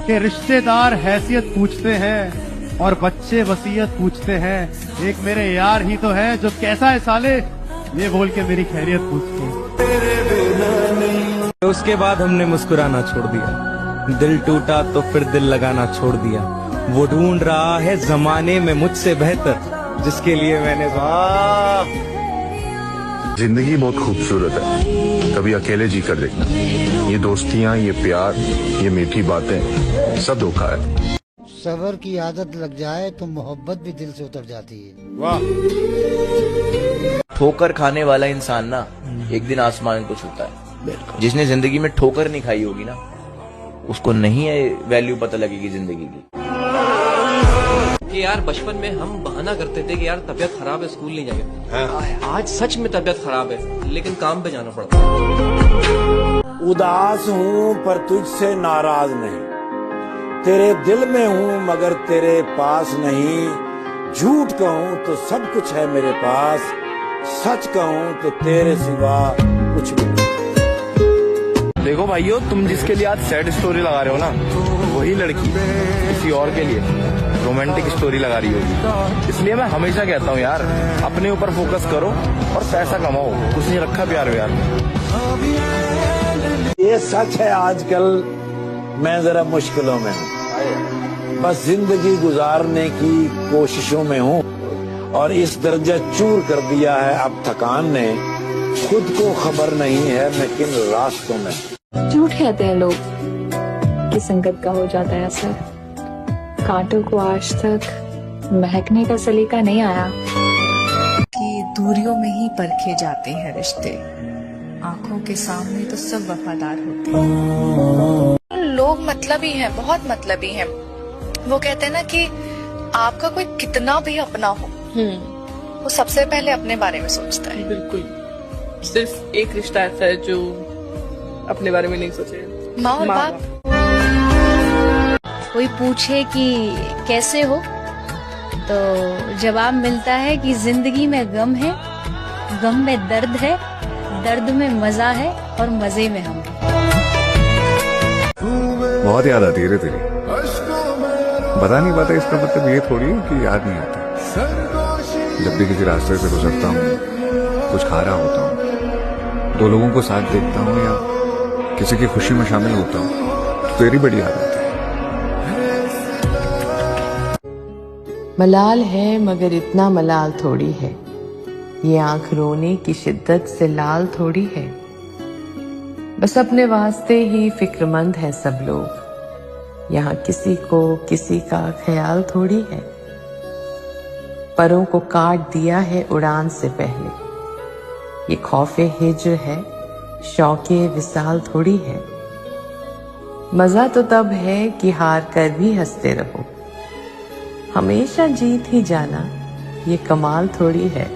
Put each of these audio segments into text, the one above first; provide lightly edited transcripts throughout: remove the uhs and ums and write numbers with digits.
कि रिश्तेदार हैसियत पूछते हैं और बच्चे वसीयत पूछते हैं। एक मेरे यार ही तो है जो कैसा है साले ये बोल के मेरी खैरियत पूछते हैं। उसके बाद हमने मुस्कुराना छोड़ दिया, दिल टूटा तो फिर दिल लगाना छोड़ दिया। वो ढूंढ रहा है जमाने में मुझसे बेहतर, जिसके लिए मैंने जिंदगी बहुत खूबसूरत है, कभी अकेले जी कर देखना। ये दोस्तियां, ये प्यार, ये मीठी बातें सब धोखा है। सबर की आदत लग जाए तो मोहब्बत भी दिल से उतर जाती है। वाह। ठोकर खाने वाला इंसान ना एक दिन आसमान को छूता है। जिसने जिंदगी में ठोकर नहीं खाई होगी ना, उसको नहीं है वैल्यू पता लगेगी जिंदगी की। कि यार बचपन में हम बहाना करते थे कि यार तबीयत खराब है, स्कूल नहीं जाएंगे। आज सच में तबीयत खराब है लेकिन काम पे जाना पड़ता है। उदास हूँ पर तुझसे नाराज नहीं, तेरे दिल में हूँ मगर तेरे पास नहीं। झूठ कहूँ तो सब कुछ है मेरे पास, सच कहूँ तो तेरे सिवा कुछ भी नहीं। देखो भाइयों, तुम जिसके लिए आज सैड स्टोरी लगा रहे हो ना, वही लड़की किसी और के लिए रोमांटिक स्टोरी लगा रही होगी। इसलिए मैं हमेशा कहता हूँ यार, अपने ऊपर फोकस करो और पैसा कमाओ, कुछ नहीं रखा प्यार व्यार। ये सच है, आजकल मैं जरा मुश्किलों में हूँ, बस जिंदगी गुजारने की कोशिशों में हूँ। और इस दर्जा चूर कर दिया है अब थकान ने, खुद को खबर नहीं है मैं किन रास्तों में। झूठ कहते हैं लोग कि संगत का हो जाता है असर, कांटों को आज तक महकने का सलीका नहीं आया। कि दूरियों में ही परखे जाते हैं रिश्ते, आंखों के सामने तो सब वफादार होते हैं। लोग मतलबी हैं, बहुत मतलबी हैं। वो कहते हैं ना कि आपका कोई कितना भी अपना हो, वो सबसे पहले अपने बारे में सोचता है। बिल्कुल, सिर्फ एक रिश्ता ऐसा है जो अपने बारे में नहीं सोचे, माँ और बाप। कोई पूछे कि कैसे हो तो जवाब मिलता है कि जिंदगी में गम है, गम में दर्द है, दर्द में मजा है और मजे में हम। बहुत याद आती है तेरी, बता नहीं पाता। इसका मतलब ये थोड़ी है कि याद नहीं आता। जब भी किसी रास्ते से गुजरता हूँ, कुछ खा रहा होता हूँ, दो लोगों को साथ देखता हूँ या किसी की खुशी में शामिल होता हूँ, तो तेरी बड़ी याद आती है। मलाल है मगर इतना मलाल थोड़ी है, ये आंख रोने की शिद्दत से लाल थोड़ी है। बस अपने वास्ते ही फिक्रमंद है सब लोग, यहाँ किसी को किसी का ख्याल थोड़ी है। परों को काट दिया है उड़ान से पहले, ये खौफे हिज्र है, शौके विसाल थोड़ी है। मजा तो तब है कि हार कर भी हंसते रहो, हमेशा जीत ही जाना ये कमाल थोड़ी है।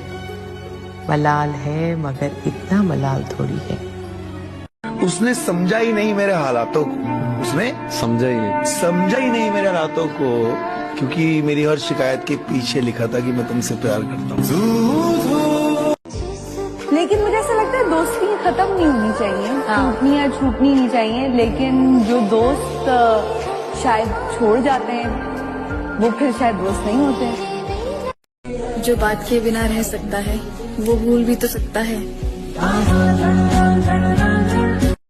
मलाल है मगर इतना मलाल थोड़ी है। उसने समझा ही नहीं मेरे हालातों को, उसने समझा ही नहीं मेरे हालातों को, क्योंकि मेरी हर शिकायत के पीछे लिखा था कि मैं तुमसे प्यार करता हूँ। लेकिन मुझे ऐसा लगता है दोस्ती खत्म नहीं होनी चाहिए, टूटनी या छूटनी नहीं चाहिए। लेकिन जो दोस्त शायद छोड़ जाते हैं वो फिर शायद दोस्त नहीं होते। जो बात किए बिना रह सकता है वो भूल भी तो सकता है।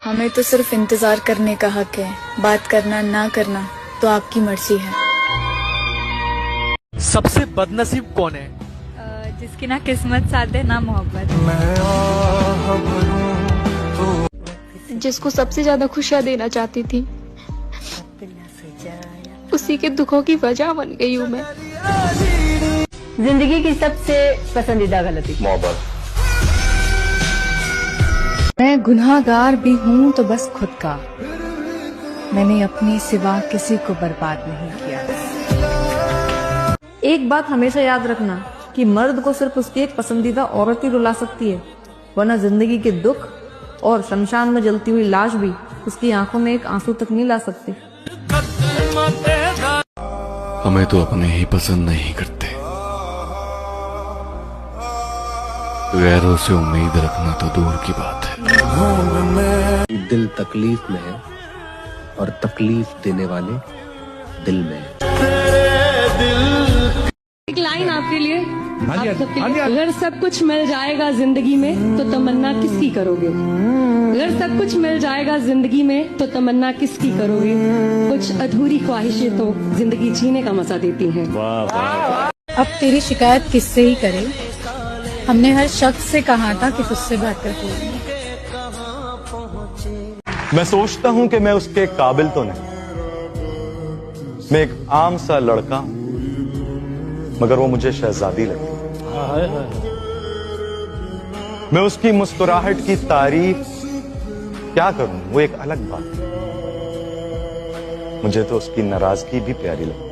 हमें तो सिर्फ इंतजार करने का हक है, बात करना ना करना तो आपकी मर्जी है। सबसे बदनसीब कौन है? जिसकी ना किस्मत साथ है ना मोहब्बत, जिसको सबसे ज्यादा खुशियाँ देना चाहती थी, उसी के दुखों की वजह बन गई हूँ मैं। जिंदगी की सबसे पसंदीदा गलती मोहब्बत। मैं गुनाहगार भी हूँ तो बस खुद का, मैंने अपने सिवा किसी को बर्बाद नहीं किया। एक बात हमेशा याद रखना कि मर्द को सिर्फ उसकी एक पसंदीदा औरत ही रुला सकती है, वरना जिंदगी के दुख और शमशान में जलती हुई लाश भी उसकी आंखों में एक आंसू तक नहीं ला सकती। हमें तो अपने ही पसंद नहीं करते, गैरों से उम्मीद रखना तो दूर की बात है। दिल तकलीफ में है और तकलीफ देने वाले दिल में। एक लाइन आपके लिए, आप सबके लिए। अगर सब कुछ मिल जाएगा जिंदगी में तो तमन्ना किसकी करोगे? अगर सब कुछ मिल जाएगा जिंदगी में तो तमन्ना किसकी करोगे? कुछ अधूरी ख्वाहिशें तो जिंदगी जीने का मजा देती हैं। अब तेरी शिकायत किससे ही करे? हमने हर शख्स से कहा था कि तुझसे बात करके। मैं सोचता हूं कि मैं उसके काबिल तो नहीं, मैं एक आम सा लड़का हूं, मगर वो मुझे शहजादी लगती है। मैं उसकी मुस्कुराहट की तारीफ क्या करूं, वो एक अलग बात है। मुझे तो उसकी नाराजगी भी प्यारी लगती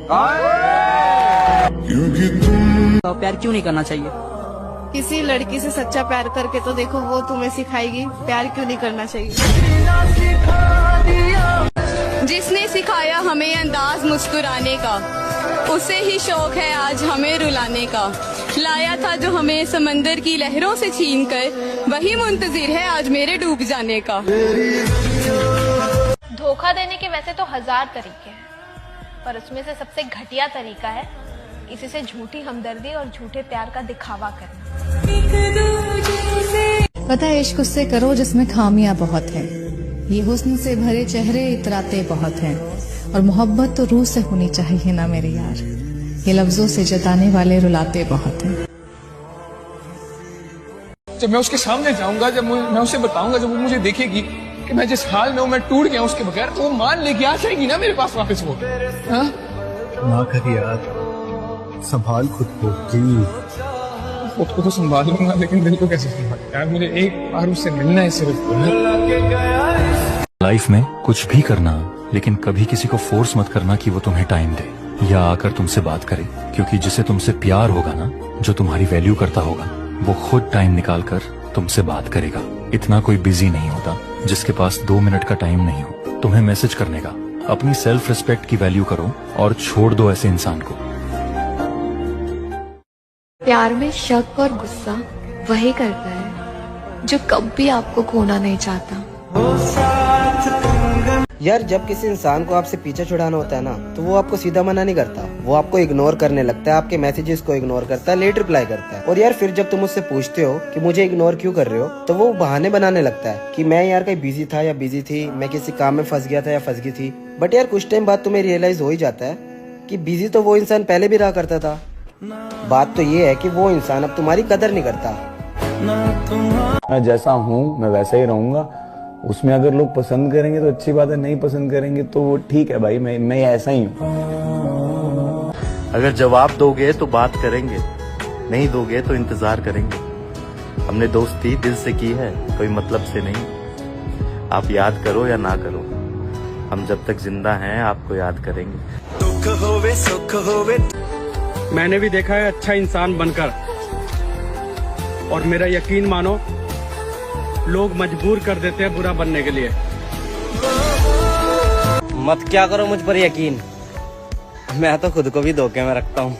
तो प्यार क्यों नहीं करना चाहिए? किसी लड़की से सच्चा प्यार करके तो देखो, वो तुम्हें सिखाएगी प्यार क्यों नहीं करना चाहिए। जिसने सिखाया हमें अंदाज मुस्कुराने का, उसे ही शौक है आज हमें रुलाने का। लाया था जो हमें समंदर की लहरों से छीन कर, वही मुंतजिर है आज मेरे डूब जाने का। धोखा देने के वैसे तो 1000 तरीके हैं, पर उसमें से सबसे घटिया तरीका है किसी से झूठी हमदर्दी और झूठे प्यार का दिखावा करना। पता है इश्क उससे करो जिसमें खामियां बहुत है। ये हुस्न से भरे चेहरे इतराते बहुत हैं, और मोहब्बत तो रूह से होनी चाहिए ना मेरे यार। ये लफ्जों से जताने वाले रुलाते बहुत हैं। जब मैं उसके सामने जाऊंगा, जब मैं उसे बताऊंगा, जब वो मुझे देखेगी कि मैं जिस हाल में हूँ, मैं टूट गया उसके बगैर, तो वो मान लेके आ जाएगी ना मेरे पास वापस। वो ना कर यार, संभाल खुद को प्लीज। खुद को तो संभालूंगा, लेकिन दिल को कैसे संभालूं यार? मुझे एक बार उससे मिलना है सिर्फ। लाइफ में कुछ भी करना, लेकिन कभी किसी को फोर्स मत करना कि वो तुम्हें टाइम दे या आकर तुमसे बात करे, क्योंकि जिसे तुमसे प्यार होगा ना, जो तुम्हारी वैल्यू करता होगा, वो खुद टाइम निकाल कर तुमसे बात करेगा। इतना कोई बिजी नहीं होता जिसके पास 2 मिनट का टाइम नहीं हो तुम्हें मैसेज करने का। अपनी सेल्फ रिस्पेक्ट की वैल्यू करो और छोड़ दो ऐसे इंसान को। प्यार में शक और गुस्सा वही करता है जो कभी आपको खोना नहीं चाहता। यार जब किसी इंसान को आपसे पीछा छुड़ाना होता है ना, तो वो आपको सीधा मना नहीं करता, वो आपको इग्नोर करने लगता है, आपके मैसेजेस को इग्नोर करता है, लेट रिप्लाई करता है। और यार फिर जब तुम उससे पूछते हो कि मुझे इग्नोर क्यों कर रहे हो, तो वो बहाने बनाने लगता है कि मैं यार कहीं बिजी था या बिजी थी, मैं किसी काम में फंस गया था या फंस गई थी। बट यार कुछ टाइम बाद तुम्हें रियलाइज हो ही जाता है कि बिजी तो वो इंसान पहले भी रहा करता था। बात तो ये है कि वो इंसान अब तुम्हारी कदर नहीं करता। मैं जैसा हूँ मैं वैसा ही रहूंगा। उसमें अगर लोग पसंद करेंगे तो अच्छी बात है, नहीं पसंद करेंगे तो वो ठीक है भाई, मैं ऐसा ही हूँ। अगर जवाब दोगे तो बात करेंगे, नहीं दोगे तो इंतजार करेंगे। हमने दोस्ती दिल से की है, कोई मतलब से नहीं। आप याद करो या ना करो, हम जब तक जिंदा हैं आपको याद करेंगे। दुख होवे सुख होवे। मैंने भी देखा है अच्छा इंसान बनकर, और मेरा यकीन मानो लोग मजबूर कर देते हैं बुरा बनने के लिए। मत क्या करो मुझ पर यकीन, मैं तो खुद को भी धोखे में रखता हूँ।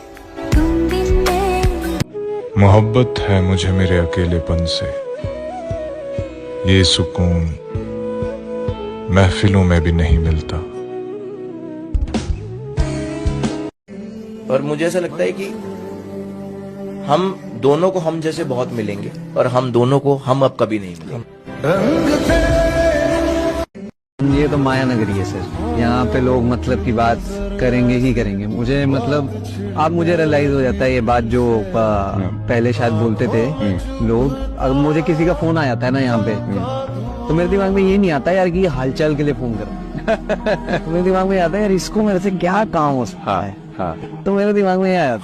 मोहब्बत है मुझे मेरे अकेलेपन से, ये सुकून महफिलों में भी नहीं मिलता। और मुझे ऐसा लगता है कि हम दोनों को हम जैसे बहुत मिलेंगे, और हम दोनों को हम अब कभी नहीं मिलेंगे। ये तो माया नगरी है सर, यहाँ पे लोग मतलब की बात करेंगे ही करेंगे। मुझे मतलब अब मुझे रियलाइज हो जाता है ये बात जो पहले शायद बोलते थे लोग। अगर मुझे किसी का फोन आ जाता है ना यहाँ पे, तो मेरे दिमाग में ये नहीं आता यार कि हालचाल के लिए फोन करो। तो मेरे दिमाग में आता है यार इसको मेरे से क्या काम हो सकता है। तो मेरे दिमाग में आया